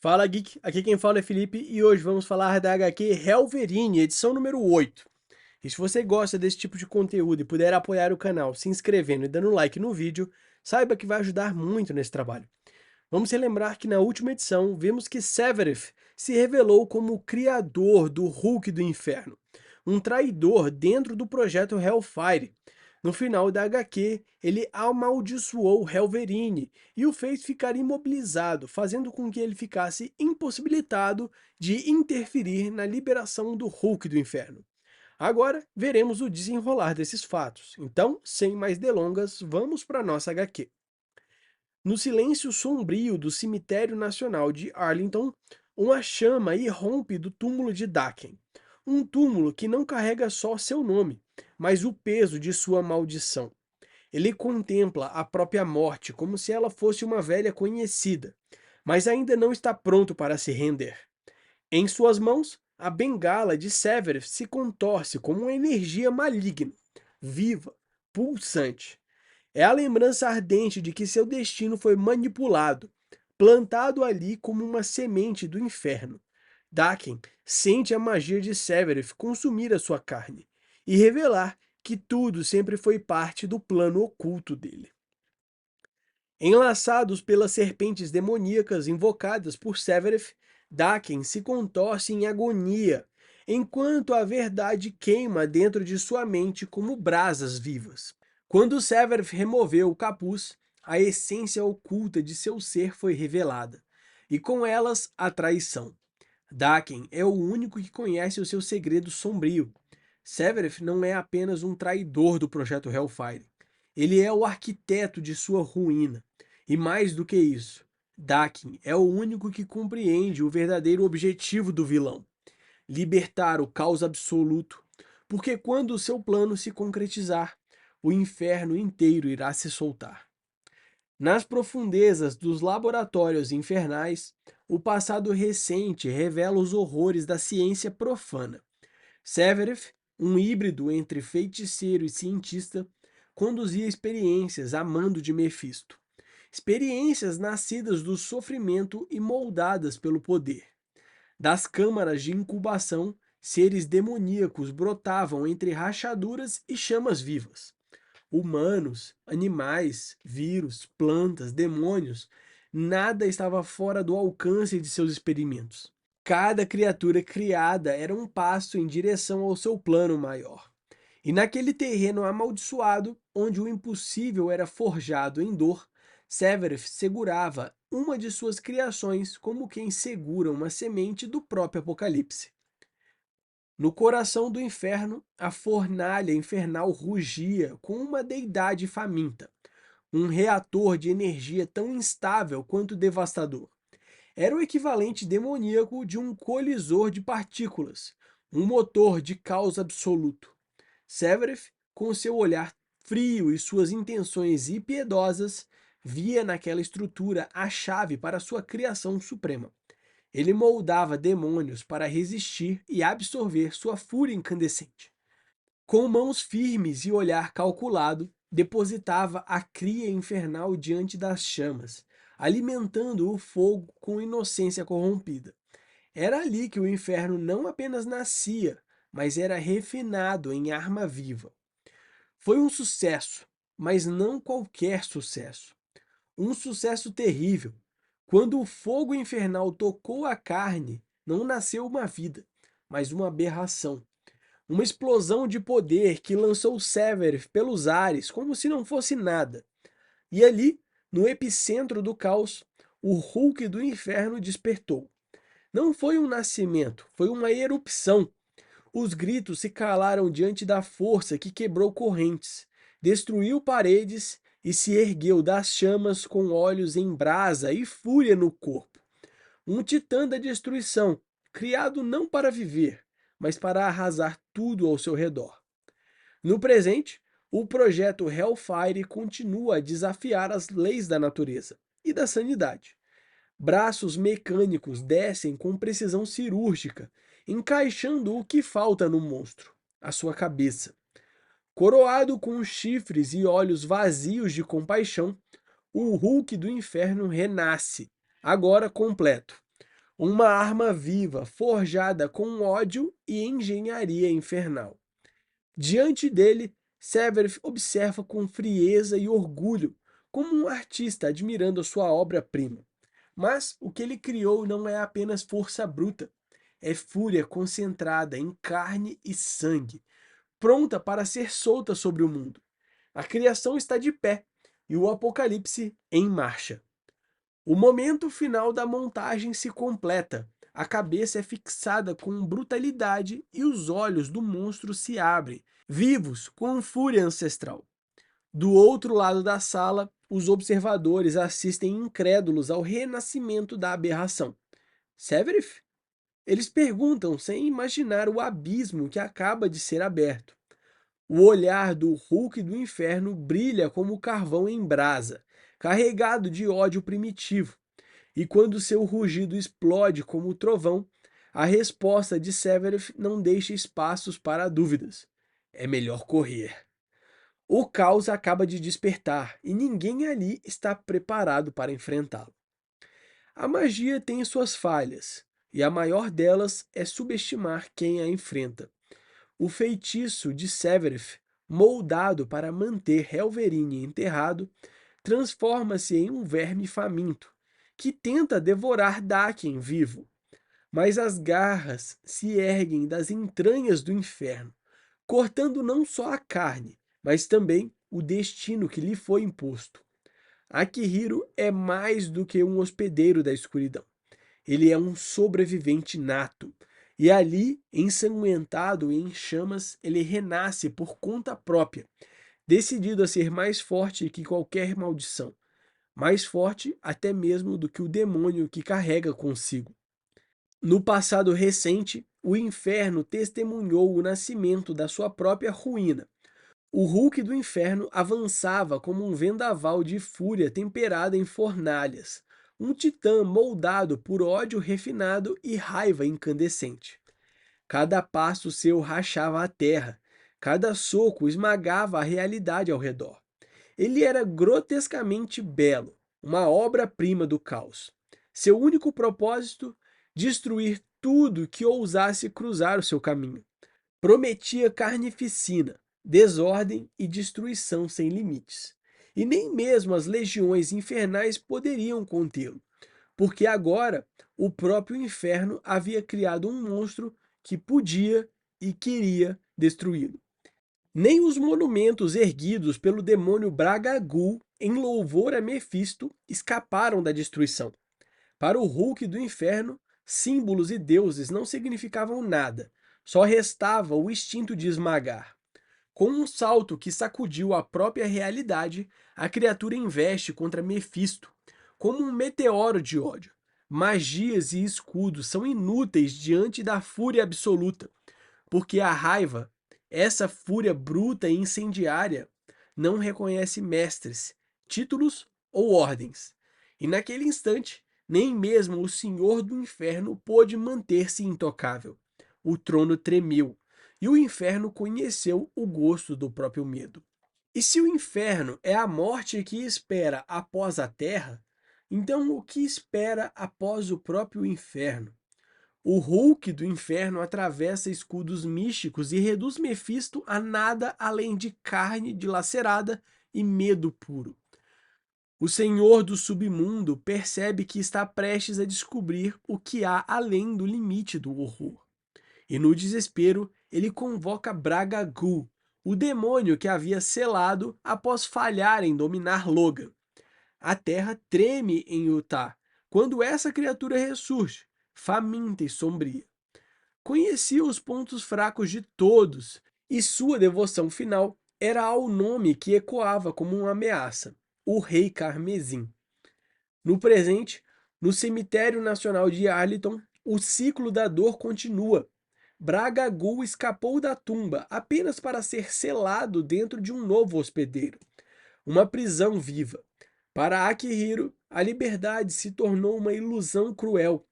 Fala Geek, aqui quem fala é Felipe e hoje vamos falar da HQ Helverine, edição número 8. E se você gosta desse tipo de conteúdo e puder apoiar o canal se inscrevendo e dando like no vídeo, saiba que vai ajudar muito nesse trabalho. Vamos relembrar que na última edição vimos que Severeth se revelou como o criador do Hulk do Inferno, um traidor dentro do projeto Hellfire. No final da HQ, ele amaldiçoou Helverine e o fez ficar imobilizado, fazendo com que ele ficasse impossibilitado de interferir na liberação do Hulk do Inferno. Agora veremos o desenrolar desses fatos. Então, sem mais delongas, vamos para nossa HQ. No silêncio sombrio do Cemitério Nacional de Arlington, uma chama irrompe do túmulo de Daken. Um túmulo que não carrega só seu nome, mas o peso de sua maldição. Ele contempla a própria morte como se ela fosse uma velha conhecida, mas ainda não está pronto para se render. Em suas mãos, a bengala de Severus se contorce como uma energia maligna, viva, pulsante. É a lembrança ardente de que seu destino foi manipulado, plantado ali como uma semente do inferno. Daken sente a magia de Severus consumir a sua carne e revelar que tudo sempre foi parte do plano oculto dele. Enlaçados pelas serpentes demoníacas invocadas por Severus, Daken se contorce em agonia, enquanto a verdade queima dentro de sua mente como brasas vivas. Quando Severus removeu o capuz, a essência oculta de seu ser foi revelada, e com elas a traição. Daken é o único que conhece o seu segredo sombrio. Severus não é apenas um traidor do projeto Hellfire. Ele é o arquiteto de sua ruína. E mais do que isso, Daken é o único que compreende o verdadeiro objetivo do vilão: libertar o caos absoluto. Porque quando o seu plano se concretizar, o inferno inteiro irá se soltar. Nas profundezas dos laboratórios infernais, o passado recente revela os horrores da ciência profana. Severus, um híbrido entre feiticeiro e cientista, conduzia experiências a mando de Mefisto. Experiências nascidas do sofrimento e moldadas pelo poder. Das câmaras de incubação, seres demoníacos brotavam entre rachaduras e chamas vivas. Humanos, animais, vírus, plantas, demônios, nada estava fora do alcance de seus experimentos. Cada criatura criada era um passo em direção ao seu plano maior. E naquele terreno amaldiçoado, onde o impossível era forjado em dor, Severus segurava uma de suas criações como quem segura uma semente do próprio Apocalipse. No coração do inferno, a fornalha infernal rugia com uma deidade faminta, um reator de energia tão instável quanto devastador. Era o equivalente demoníaco de um colisor de partículas, um motor de caos absoluto. Severus, com seu olhar frio e suas intenções impiedosas, via naquela estrutura a chave para sua criação suprema. Ele moldava demônios para resistir e absorver sua fúria incandescente. Com mãos firmes e olhar calculado, depositava a cria infernal diante das chamas, alimentando o fogo com inocência corrompida. Era ali que o inferno não apenas nascia, mas era refinado em arma viva. Foi um sucesso, mas não qualquer sucesso. Um sucesso terrível. Quando o fogo infernal tocou a carne, não nasceu uma vida, mas uma aberração. Uma explosão de poder que lançou Severus pelos ares como se não fosse nada. E ali, no epicentro do caos, o Hulk do inferno despertou. Não foi um nascimento, foi uma erupção. Os gritos se calaram diante da força que quebrou correntes, destruiu paredes e se ergueu das chamas com olhos em brasa e fúria no corpo. Um titã da destruição, criado não para viver, mas para arrasar tudo ao seu redor. No presente, o projeto Hellfire continua a desafiar as leis da natureza e da sanidade. Braços mecânicos descem com precisão cirúrgica, encaixando o que falta no monstro, a sua cabeça. Coroado com chifres e olhos vazios de compaixão, o Hulk do inferno renasce, agora completo. uma arma viva forjada com ódio e engenharia infernal. Diante dele, Severus observa com frieza e orgulho, como um artista admirando a sua obra-prima. Mas o que ele criou não é apenas força bruta, é fúria concentrada em carne e sangue, pronta para ser solta sobre o mundo. A criação está de pé e o apocalipse em marcha. O momento final da montagem se completa. A cabeça é fixada com brutalidade e os olhos do monstro se abrem, vivos com fúria ancestral. Do outro lado da sala, os observadores assistem incrédulos ao renascimento da aberração. Severus? Eles perguntam sem imaginar o abismo que acaba de ser aberto. O olhar do Hulk do inferno brilha como carvão em brasa, carregado de ódio primitivo. E quando seu rugido explode como trovão, a resposta de Severus não deixa espaços para dúvidas. É melhor correr. O caos acaba de despertar e ninguém ali está preparado para enfrentá-lo. A magia tem suas falhas, e a maior delas é subestimar quem a enfrenta. O feitiço de Severus, moldado para manter Helverine enterrado, transforma-se em um verme faminto, que tenta devorar Daken vivo. Mas as garras se erguem das entranhas do inferno, cortando não só a carne, mas também o destino que lhe foi imposto. Akihiro é mais do que um hospedeiro da escuridão. Ele é um sobrevivente nato. E ali, ensanguentado e em chamas, ele renasce por conta própria, decidido a ser mais forte que qualquer maldição, mais forte até mesmo do que o demônio que carrega consigo. No passado recente, o inferno testemunhou o nascimento da sua própria ruína. O Hulk do inferno avançava como um vendaval de fúria temperada em fornalhas, um titã moldado por ódio refinado e raiva incandescente. Cada passo seu rachava a terra, cada soco esmagava a realidade ao redor. Ele era grotescamente belo, uma obra-prima do caos. Seu único propósito, destruir tudo que ousasse cruzar o seu caminho. Prometia carnificina, desordem e destruição sem limites. E nem mesmo as legiões infernais poderiam contê-lo, porque agora o próprio inferno havia criado um monstro que podia e queria destruí-lo. Nem os monumentos erguidos pelo demônio Bragagul em louvor a Mefisto escaparam da destruição. Para o Hulk do inferno, símbolos e deuses não significavam nada, só restava o instinto de esmagar. Com um salto que sacudiu a própria realidade, a criatura investe contra Mefisto, como um meteoro de ódio. Magias e escudos são inúteis diante da fúria absoluta, porque a raiva, essa fúria bruta e incendiária, não reconhece mestres, títulos ou ordens. E naquele instante, nem mesmo o Senhor do Inferno pôde manter-se intocável. O trono tremeu, e o inferno conheceu o gosto do próprio medo. E se o inferno é a morte que espera após a terra, então o que espera após o próprio inferno? O Hulk do inferno atravessa escudos místicos e reduz Mefisto a nada além de carne dilacerada e medo puro. O Senhor do submundo percebe que está prestes a descobrir o que há além do limite do horror. E no desespero, ele convoca Bragagul, o demônio que havia selado após falhar em dominar Logan. A terra treme em Utah quando essa criatura ressurge, faminta e sombria. Conhecia os pontos fracos de todos, e sua devoção final era ao nome que ecoava como uma ameaça, o Rei Carmesim. No presente, no Cemitério Nacional de Arlington, o ciclo da dor continua. Bragagul escapou da tumba apenas para ser selado dentro de um novo hospedeiro, uma prisão viva. Para Akihiro, a liberdade se tornou uma ilusão cruel.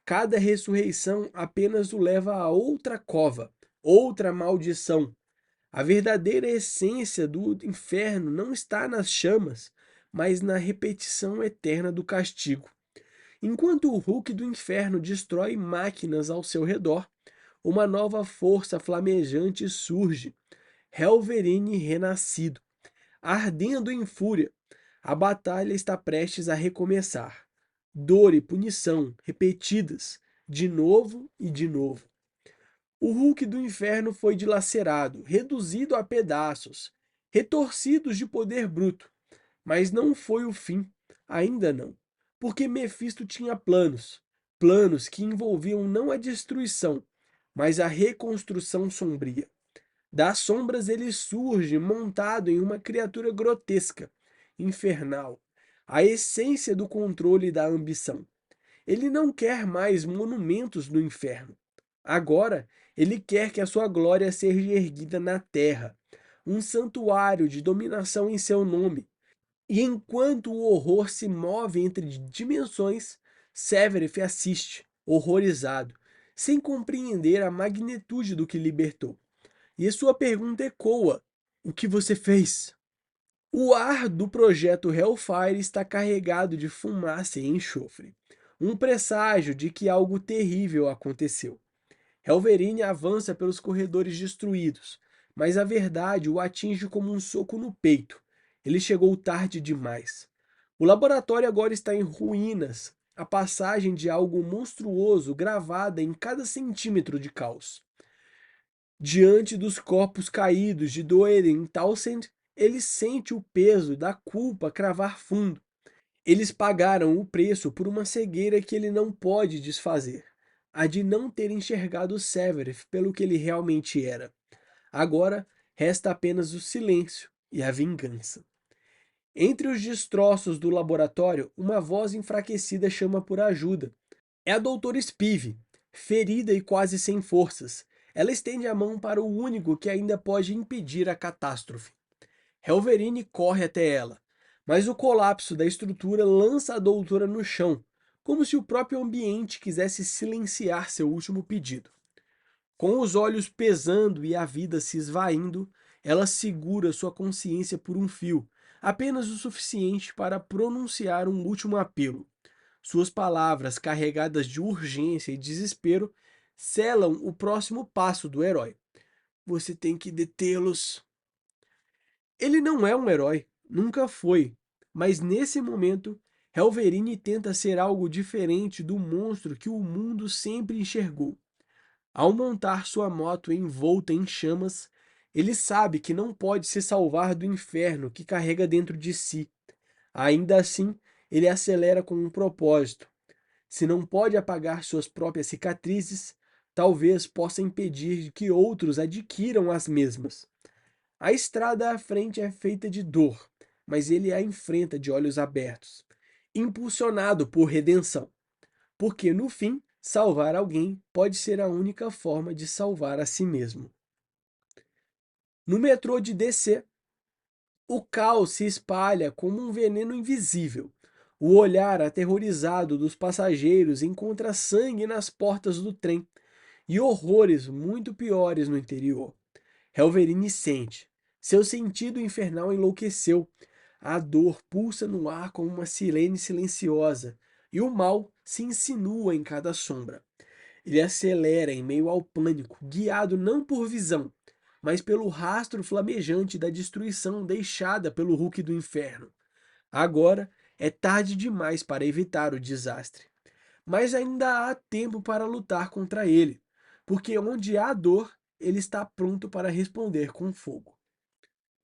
Cada ressurreição apenas o leva a outra cova, outra maldição. A verdadeira essência do inferno não está nas chamas, mas na repetição eterna do castigo. Enquanto o Hulk do inferno destrói máquinas ao seu redor, uma nova força flamejante surge, Helverine renascido. Ardendo em fúria, a batalha está prestes a recomeçar. Dor e punição repetidas, de novo e de novo. O Hulk do inferno foi dilacerado, reduzido a pedaços, retorcidos de poder bruto. Mas não foi o fim, ainda não. Porque Mefisto tinha planos, planos que envolviam não a destruição, mas a reconstrução sombria. Das sombras ele surge montado em uma criatura grotesca, infernal, a essência do controle e da ambição. Ele não quer mais monumentos no inferno. Agora, ele quer que a sua glória seja erguida na terra, um santuário de dominação em seu nome. E enquanto o horror se move entre dimensões, Severeth assiste, horrorizado, sem compreender a magnitude do que libertou. E sua pergunta ecoa: o que você fez? O ar do projeto Hellfire está carregado de fumaça e enxofre, um presságio de que algo terrível aconteceu. Helverine avança pelos corredores destruídos, mas a verdade o atinge como um soco no peito. Ele chegou tarde demais. O laboratório agora está em ruínas, a passagem de algo monstruoso gravada em cada centímetro de caos. Diante dos corpos caídos de Doeden e Townsend, ele sente o peso da culpa cravar fundo. Eles pagaram o preço por uma cegueira que ele não pode desfazer, a de não ter enxergado Severeth pelo que ele realmente era. Agora resta apenas o silêncio e a vingança. Entre os destroços do laboratório, uma voz enfraquecida chama por ajuda. É a doutora Spive, ferida e quase sem forças. Ela estende a mão para o único que ainda pode impedir a catástrofe. Helverine corre até ela, mas o colapso da estrutura lança a doutora no chão, como se o próprio ambiente quisesse silenciar seu último pedido. Com os olhos pesando e a vida se esvaindo, ela segura sua consciência por um fio, apenas o suficiente para pronunciar um último apelo. Suas palavras, carregadas de urgência e desespero, selam o próximo passo do herói. Você tem que detê-los. Ele não é um herói, nunca foi, mas nesse momento, Helverine tenta ser algo diferente do monstro que o mundo sempre enxergou. Ao montar sua moto envolta em chamas, ele sabe que não pode se salvar do inferno que carrega dentro de si. Ainda assim, ele acelera com um propósito. Se não pode apagar suas próprias cicatrizes, talvez possa impedir que outros adquiram as mesmas. A estrada à frente é feita de dor, mas ele a enfrenta de olhos abertos, impulsionado por redenção. Porque, no fim, salvar alguém pode ser a única forma de salvar a si mesmo. No metrô de DC, o caos se espalha como um veneno invisível. O olhar aterrorizado dos passageiros encontra sangue nas portas do trem e horrores muito piores no interior. Helverine sente. Seu sentido infernal enlouqueceu. A dor pulsa no ar como uma sirene silenciosa, e o mal se insinua em cada sombra. Ele acelera em meio ao pânico, guiado não por visão, mas pelo rastro flamejante da destruição deixada pelo Hulk do inferno. Agora é tarde demais para evitar o desastre. Mas ainda há tempo para lutar contra ele, porque onde há dor, ele está pronto para responder com fogo.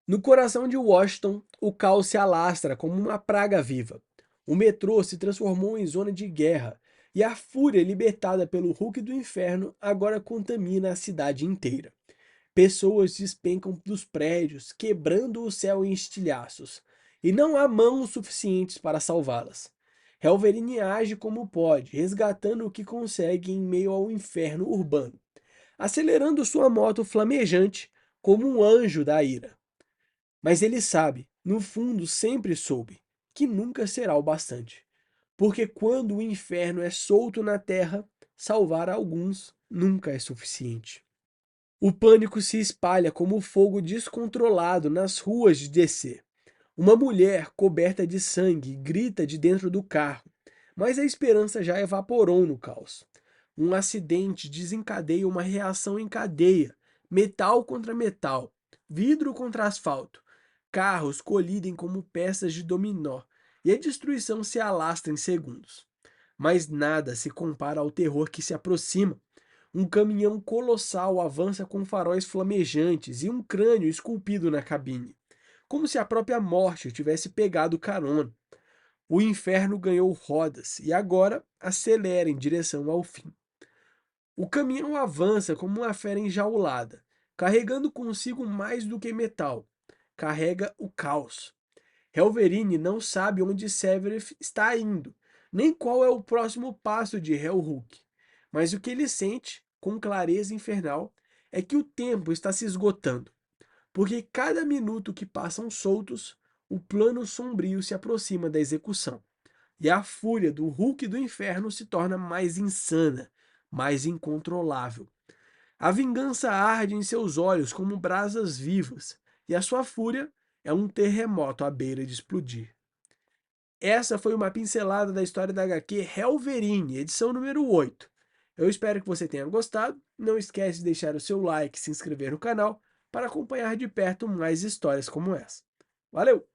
No coração de Washington, o caos se alastra como uma praga viva. O metrô se transformou em zona de guerra, e a fúria libertada pelo Hulk do inferno agora contamina a cidade inteira. Pessoas despencam dos prédios, quebrando o céu em estilhaços, e não há mãos suficientes para salvá-las. Helverine age como pode, resgatando o que consegue em meio ao inferno urbano, acelerando sua moto flamejante como um anjo da ira. Mas ele sabe, no fundo sempre soube, que nunca será o bastante. Porque quando o inferno é solto na terra, salvar alguns nunca é suficiente. O pânico se espalha como fogo descontrolado nas ruas de DC. Uma mulher coberta de sangue grita de dentro do carro. Mas a esperança já evaporou no caos. Um acidente desencadeia uma reação em cadeia, metal contra metal, vidro contra asfalto. Carros colidem como peças de dominó, e a destruição se alastra em segundos. Mas nada se compara ao terror que se aproxima. Um caminhão colossal avança com faróis flamejantes e um crânio esculpido na cabine, como se a própria morte tivesse pegado carona. O inferno ganhou rodas e agora acelera em direção ao fim. O caminhão avança como uma fera enjaulada, carregando consigo mais do que metal. Carrega o caos. Helverine não sabe onde Severeth está indo, nem qual é o próximo passo de Hellhook. Mas o que ele sente, com clareza infernal, é que o tempo está se esgotando, porque cada minuto que passam soltos, o plano sombrio se aproxima da execução. E a fúria do Hulk do inferno se torna mais insana, mais incontrolável. A vingança arde em seus olhos como brasas vivas, e a sua fúria é um terremoto à beira de explodir. Essa foi uma pincelada da história da HQ Helverine, edição número 8. Eu espero que você tenha gostado. Não esquece de deixar o seu like e se inscrever no canal para acompanhar de perto mais histórias como essa. Valeu!